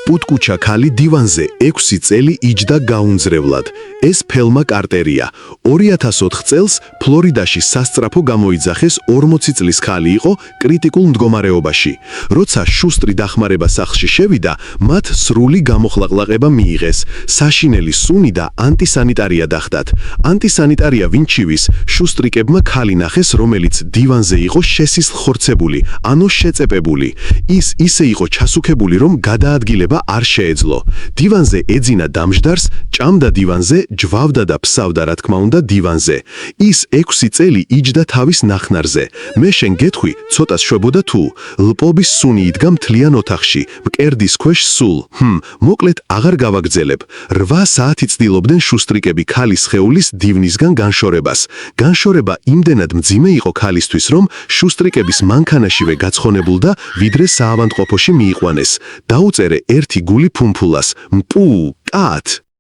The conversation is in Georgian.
პუტკუჩა ქალი დივანზე 6 წელი იჯდა გაუნძრევლად. ეს ფელმა კარტერია. 2004 წელს ფლორიდაში სასწრაფო გამოიძახეს 40 წლის ხალი იყო კრიტიკულ მდგომარეობაში. როცა შუსტრი დახმარება სახლში შევიდა, მათ სრული გამოხლაყლაყება მიიღეს. საშინელი სუნი და ანტისანიტარია დახვდათ. ანტისანიტარია ვინჩივის შუსტრიკებმა ქალი ნახეს, რომელიც დივანზე იყო შესისხორცებული, ანუ შეწეპებული. ის ისე იყო ჩასუქებული, რომ გადაადგილება არ შეეძლო. დივანზე ეძინა დამჯდარს, ჭამდა დივანზე, ჯვავდა და ფსავდა რა თქმა უნდა დივანზე. ის 6 წელი იჯდა თავის ნახნარზე. მე შენ გეტყვი, ცოტას შვებოდა თუ ლპობის სუნი იდგა მთლიან ოთახში, მკერდის ქვეშ სულ. მოკლედ აღარ გავაგრძელებ. 8 საათი ცდილობდნენ შუსტრიკები ქალის სხეულის დივნისგან განშორებას. განშორება იმდენად მძიმე იყო ქალისთვის, რომ შუსტრიკების მანქანაშივე გაცხონებულდა, ვიდრე საავადმყოფოში მიიყვანეს. დაუწერე ერთი გული ფუმფულას. მპუ, კათ.